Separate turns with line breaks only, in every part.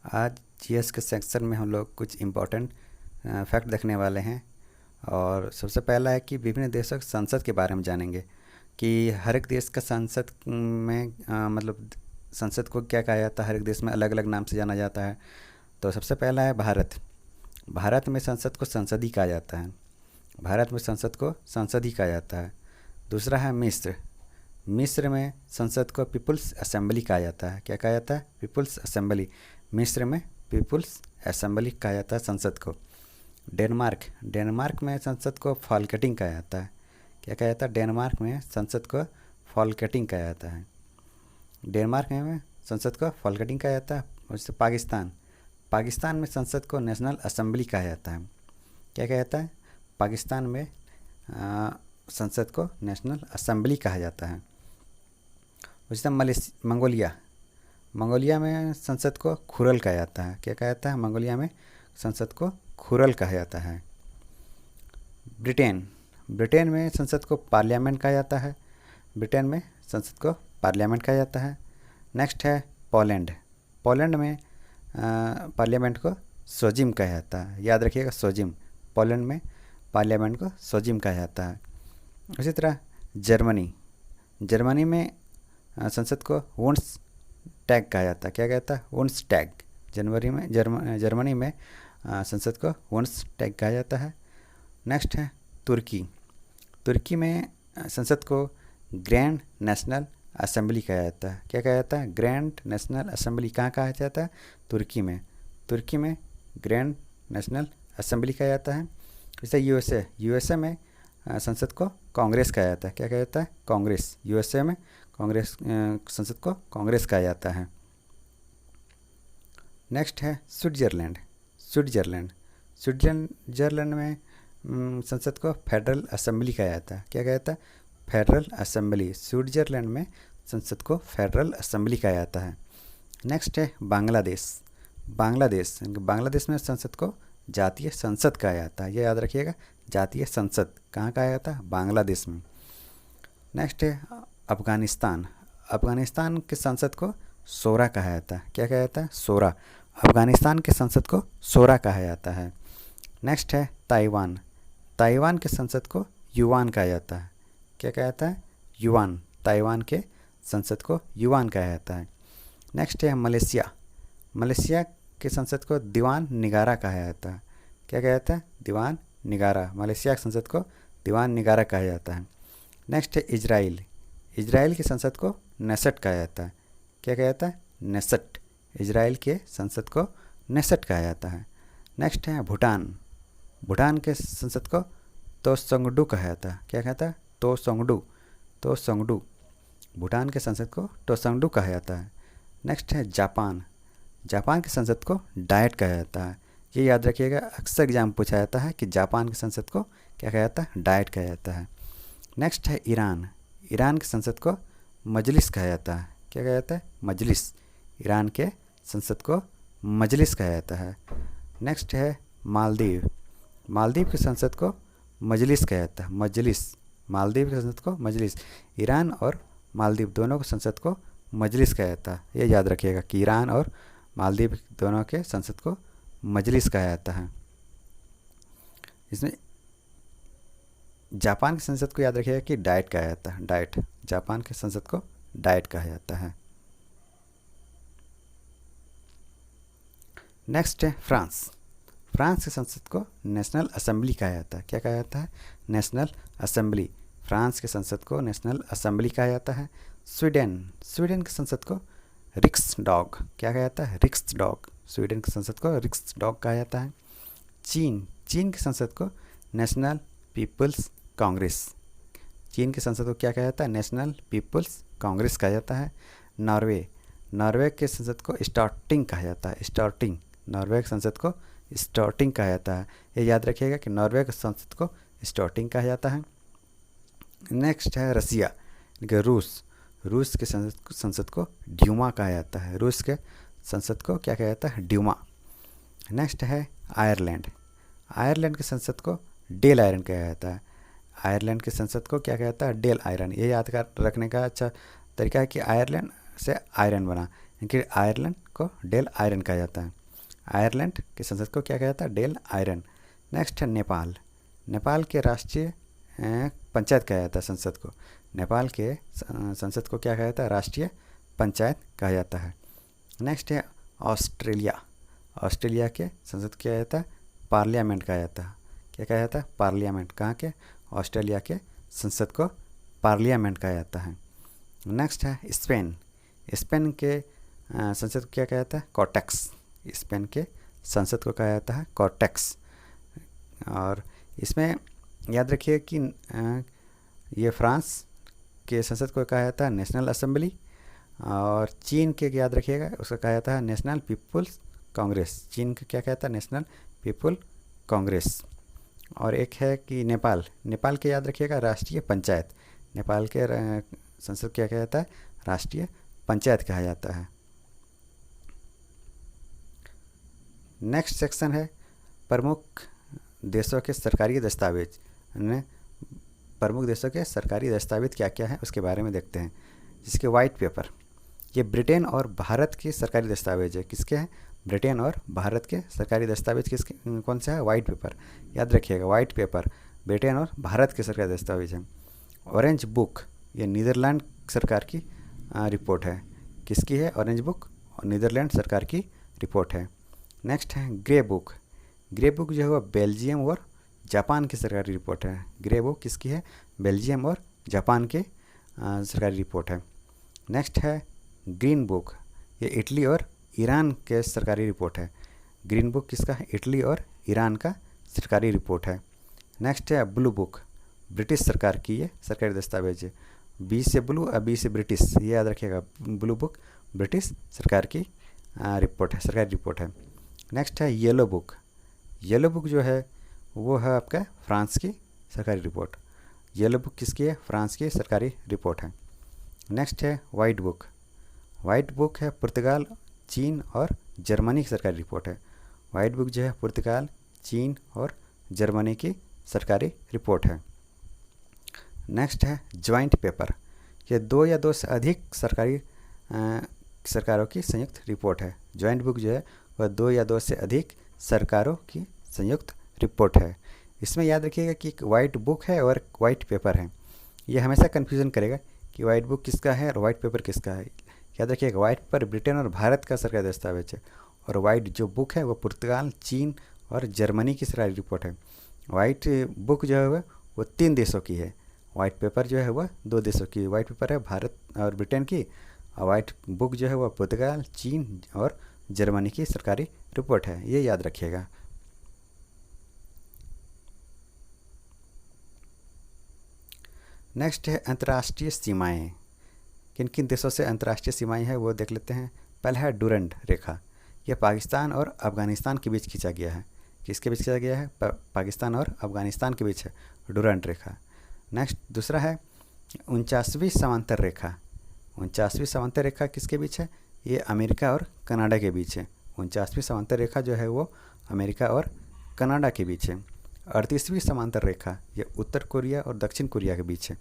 आज जीएस के सेक्शन में हम लोग कुछ इम्पोर्टेंट फैक्ट देखने वाले हैं। और सबसे पहला है कि विभिन्न देशों की संसद के बारे में जानेंगे कि हर एक देश का संसद में मतलब संसद को क्या कहा जाता है। हर एक देश में अलग अलग नाम से जाना जाता है। तो सबसे पहला है भारत। भारत में संसद को संसद कहा जाता है। भारत में संसद को संसद कहा जाता है। दूसरा है मिस्र। मिस्र में संसद को पीपुल्स असेंबली कहा जाता है। क्या कहा जाता है? People's assembly. मिस्र में पीपुल्स असेंबली कहा जाता है संसद को। डेनमार्क। डेनमार्क में संसद को फॉलकेटिंग कहा जाता है। क्या कहा जाता है? डेनमार्क में संसद को फॉलकेटिंग कहा जाता है। डेनमार्क में संसद को फॉलकेटिंग कहा जाता है। उससे पाकिस्तान। पाकिस्तान में संसद को नेशनल असेंबली कहा जाता है। क्या कहा जाता है? पाकिस्तान में संसद को नेशनल असेंबली कहा जाता है। उसी मंगोलिया। मंगोलिया में संसद को खुरल कहा जाता है। क्या कहा जाता है? मंगोलिया में संसद को खुरल कहा जाता है। ब्रिटेन। ब्रिटेन में संसद को पार्लियामेंट कहा जाता है। ब्रिटेन में संसद को पार्लियामेंट कहा जाता है। नेक्स्ट है पोलैंड। पोलैंड में पार्लियामेंट को सोजिम कहा जाता है। याद रखिएगा, सोजिम। पोलैंड में पार्लियामेंट को सोजिम कहा जाता है। उसी तरह जर्मनी। जर्मनी में संसद को वुंस टैग कहा जाता है। क्या कहता है? वुंस टैग। जर्मनी में संसद को वुंस टैग कहा जाता है। नेक्स्ट है तुर्की। तुर्की में संसद को ग्रैंड नेशनल असेंबली कहा जाता है। क्या कहा जाता है? Grand national assembly. कहाँ कहा जाता है? तुर्की में। तुर्की में ग्रैंड नेशनल असेंबली कहा जाता है। जैसे यूएसए। यूएसए में संसद को कांग्रेस कहा जाता है। क्या कहा जाता है? कांग्रेस। यूएसए में कांग्रेस संसद को कांग्रेस कहा जाता है। नेक्स्ट है स्विट्ज़रलैंड। स्विट्ज़रलैंड। स्विट्ज़रलैंड में संसद को फेडरल असेंबली कहा जाता है। क्या कहा जाता है? Federal assembly. स्विट्ज़रलैंड में संसद को फेडरल असेंबली कहा जाता है। नेक्स्ट है बांग्लादेश। बांग्लादेश। बांग्लादेश में संसद को जातीय संसद कहा जाता है। ये याद रखिएगा, जातीय संसद कहाँ कहा जाता है? बांग्लादेश में। नेक्स्ट है अफ़गानिस्तान। अफ़गानिस्तान के संसद को शोरा कहा जाता है। क्या कहा जाता है? शोरा। अफ़गानिस्तान के संसद को शोरा कहा जाता है। नेक्स्ट है ताइवान। ताइवान के संसद को युआन कहा जाता है। क्या कहा जाता है? युआन। ताइवान के संसद को युआन कहा जाता है। नेक्स्ट है मलेशिया। मलेशिया के संसद को दीवान निगारा कहा जाता है। क्या कहा जाता है? दीवान निगारा। मलेशिया के संसद को दीवान निगारा कहा जाता है। नेक्स्ट है इजराइल। इजराइल की संसद को नेसेट कहा जाता है। क्या कहा जाता है? नेसेट। इजराइल के संसद को नेसेट कहा जाता है। नेक्स्ट है भूटान। भूटान के संसद को तोसंगडू कहा जाता है। क्या कहता है? तोसंगडू। तोसंगडू। भूटान के संसद को तोसंगडू कहा जाता है। नेक्स्ट है जापान। जापान के संसद को डाइट कहा जाता है। ये याद रखिएगा, अक्सर एग्जाम पूछा जाता है कि जापान के संसद को क्या कहा जाता है? डाइट कहा जाता है। नेक्स्ट है ईरान। ईरान के संसद को मजलिस कहा जाता है। क्या कहा जाता है? मजलिस। ईरान के संसद को मजलिस कहा जाता है। नेक्स्ट है मालदीव। मालदीव के संसद को मजलिस कहा जाता है। मजलिस। मालदीव के संसद को मजलिस। ईरान और मालदीव दोनों के संसद को मजलिस कहा जाता है। ये याद रखिएगा कि ईरान और मालदीव दोनों के संसद को मजलिस कहा जाता है। इसमें जापान के संसद को याद रखिएगा कि डाइट कहा जाता है। डाइट। जापान के संसद को डाइट कहा जाता है। नेक्स्ट है फ्रांस। फ्रांस के संसद को नेशनल असेंबली कहा जाता है। क्या कहा जाता है? National assembly. फ्रांस के संसद को नेशनल असेंबली कहा जाता है। स्वीडन। स्वीडन के संसद को रिक्सडॉग। क्या कहा जाता है? रिक्सडॉग। स्वीडन के संसद को रिक्सडॉग कहा जाता है। चीन। चीन के संसद को नेशनल पीपल्स कांग्रेस। चीन के संसद को क्या कहा जाता है? नेशनल पीपल्स कांग्रेस कहा जाता है। नॉर्वे। नॉर्वे के संसद को स्टार्टिंग कहा जाता है। स्टार्टिंग। नॉर्वे के संसद को स्टार्टिंग कहा जाता है। ये याद रखिएगा कि नॉर्वे के संसद को स्टार्टिंग कहा जाता है। नेक्स्ट है रसिया। रूस। रूस के संसद को ड्यूमा कहा जाता है। रूस के संसद को क्या कहा जाता है? ड्यूमा। नेक्स्ट है आयरलैंड। आयरलैंड के संसद को डेल आयरन कहा जाता है। आयरलैंड के संसद को क्या कहा जाता है? Dail Eireann. ये याद कर रखने का अच्छा तरीका है कि आयरलैंड से आयरन बना, क्योंकि आयरलैंड को डेल आयरन कहा जाता है। आयरलैंड की संसद को क्या कहा जाता है? Dail iron. नेक्स्ट है नेपाल। नेपाल के राष्ट्रीय पंचायत कहा जाता है संसद को। नेपाल के संसद को क्या कहा जाता है? राष्ट्रीय पंचायत कहा जाता है। नेक्स्ट है ऑस्ट्रेलिया। ऑस्ट्रेलिया के संसद क्या कहा जाता है? पार्लियामेंट कहा जाता है। क्या कहा जाता है? पार्लियामेंट। कहाँ के? ऑस्ट्रेलिया के संसद को पार्लियामेंट कहा जाता है। नेक्स्ट है स्पेन। स्पेन के संसद को क्या कहा जाता है? कॉर्टेक्स। स्पेन के संसद को कहा जाता है कॉर्टेक्स। और इसमें याद रखिए कि ये फ्रांस के संसद को कहा जाता है नेशनल असेंबली, और चीन के याद रखिएगा उसका कहा जाता है नेशनल पीपुल्स कांग्रेस। चीन का क्या कहता है? National people Congress. और एक है कि नेपाल। नेपाल के याद रखिएगा राष्ट्रीय पंचायत। नेपाल के संसद क्या कहा जाता है? राष्ट्रीय पंचायत कहा जाता है। नेक्स्ट सेक्शन है प्रमुख देशों के सरकारी दस्तावेज। प्रमुख देशों के सरकारी दस्तावेज क्या क्या है उसके बारे में देखते हैं। जिसके वाइट पेपर, ये ब्रिटेन और भारत के सरकारी दस्तावेज है। किसके हैं? ब्रिटेन और भारत के सरकारी दस्तावेज किसके कौन सा है? White paper. याद रखिएगा वाइट पेपर ब्रिटेन और भारत के सरकारी दस्तावेज हैं। ऑरेंज बुक, ये नीदरलैंड सरकार की रिपोर्ट है। किसकी है? ऑरेंज बुक नीदरलैंड सरकार की रिपोर्ट है। नेक्स्ट है ग्रे बुक। ग्रे बुक जो है वो बेल्जियम और जापान की सरकारी रिपोर्ट है। ग्रे बुक किसकी है? बेल्जियम और जापान के सरकारी रिपोर्ट है। नेक्स्ट है ग्रीन बुक, ये इटली और ईरान के सरकारी रिपोर्ट है। ग्रीन बुक किसका है? इटली और ईरान का सरकारी रिपोर्ट है। नेक्स्ट है ब्लू बुक, ब्रिटिश सरकार की ये सरकारी दस्तावेज है। बी से ब्लू और बी से ब्रिटिश, ये याद रखिएगा। ब्लू बुक ब्रिटिश सरकार की रिपोर्ट है, सरकारी रिपोर्ट है। नेक्स्ट है येलो बुक। येलो बुक जो है वो है आपका फ्रांस की सरकारी रिपोर्ट। येलो बुक किसकी है? फ्रांस की सरकारी रिपोर्ट है। नेक्स्ट है वाइट बुक। वाइट बुक है पुर्तगाल, चीन और जर्मनी की सरकारी रिपोर्ट है। वाइट बुक जो है पुर्तगाल, चीन और जर्मनी की सरकारी रिपोर्ट है। नेक्स्ट है ज्वाइंट पेपर, ये 2 या 2 से अधिक सरकारों की संयुक्त रिपोर्ट है। ज्वाइंट बुक जो है वह 2 या 2 से अधिक सरकारों की संयुक्त रिपोर्ट है। इसमें याद रखिएगा कि एक वाइट बुक है और वाइट पेपर है। ये हमेशा कन्फ्यूज़न करेगा कि वाइट बुक किसका है और वाइट पेपर किसका है। याद रखिएगा वाइट पेपर ब्रिटेन और भारत का सरकारी दस्तावेज है, और वाइट जो बुक है वो पुर्तगाल, चीन और जर्मनी की सरकारी रिपोर्ट है। वाइट बुक जो है वो 3 देशों की है। वाइट पेपर जो है वह 2 देशों की। वाइट पेपर है भारत और ब्रिटेन की, और वाइट बुक जो है वह पुर्तगाल, चीन और जर्मनी की सरकारी रिपोर्ट है। ये याद रखिएगा। नेक्स्ट है अंतर्राष्ट्रीय सीमाएं। किन किन देशों से अंतर्राष्ट्रीय सीमाएं हैं वो देख लेते हैं। पहला है डुरंड रेखा, यह पाकिस्तान और अफगानिस्तान के बीच खींचा गया है। किसके बीच खींचा गया है? पाकिस्तान और अफगानिस्तान के बीच है डुरंड रेखा। नेक्स्ट दूसरा है 49वीं समांतर रेखा। 49वीं समांतर रेखा किसके बीच है? ये अमेरिका और कनाडा के बीच है। 49वीं समांतर रेखा जो है वो अमेरिका और कनाडा के बीच है। 38वीं समांतर रेखा ये उत्तर कोरिया और दक्षिण कोरिया के बीच है।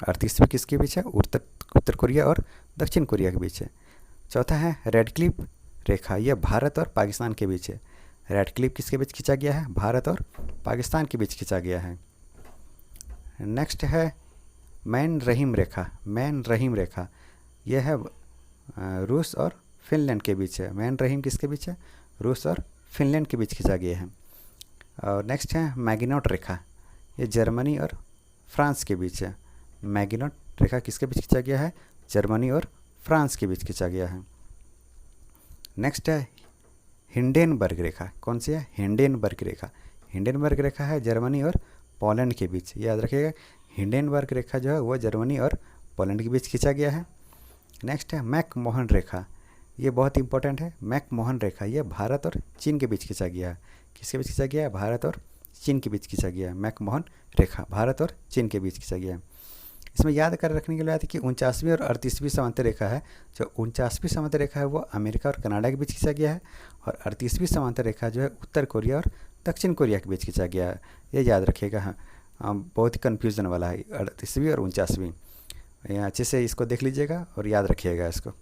38वीं किसके बीच है? उत्तर कोरिया और दक्षिण कोरिया के बीच है। चौथा है रेड क्लिफ रेखा, यह भारत और पाकिस्तान के बीच है। रेड क्लिफ किसके बीच खींचा गया है? भारत और पाकिस्तान के बीच खींचा गया है। नेक्स्ट है मैन रहीम रेखा। मैन रहीम रेखा यह है रूस और फिनलैंड के बीच है। मैन रहीम किसके बीच है? रूस और फिनलैंड के बीच खींचा गया है। और नेक्स्ट है मैगिनॉट रेखा, ये जर्मनी और फ्रांस के बीच है। मैगिनॉट रेखा किसके बीच खींचा गया है? जर्मनी और फ्रांस के बीच खींचा गया है। नेक्स्ट है हिंडेनबर्ग रेखा। कौन सी है? हिंडेनबर्ग रेखा। हिंडेनबर्ग रेखा है जर्मनी और पोलैंड के बीच। याद रखिएगा हिंडेनबर्ग रेखा जो है वो जर्मनी और पोलैंड के बीच खींचा गया है। नेक्स्ट है मैकमोहन रेखा, ये बहुत इंपॉर्टेंट है। मैकमोहन रेखा ये भारत और चीन के बीच खींचा गया है। किसके बीच खींचा गया है? भारत और चीन के बीच खींचा गया है। मैकमोहन रेखा भारत और चीन के बीच खींचा गया है। इसमें याद कर रखने के लिए बात है कि 49वीं और 38वीं समांतर रेखा है। जो 49वीं समांतर रेखा है वो अमेरिका और कनाडा के बीच खींचा गया है, और 38वीं समांतर रेखा जो है उत्तर कोरिया और दक्षिण कोरिया के बीच खींचा गया है। ये याद रखिएगा। हाँ, बहुत ही कन्फ्यूज़न वाला है 38वीं और 49वीं। अच्छे से इसको देख लीजिएगा और याद रखिएगा इसको।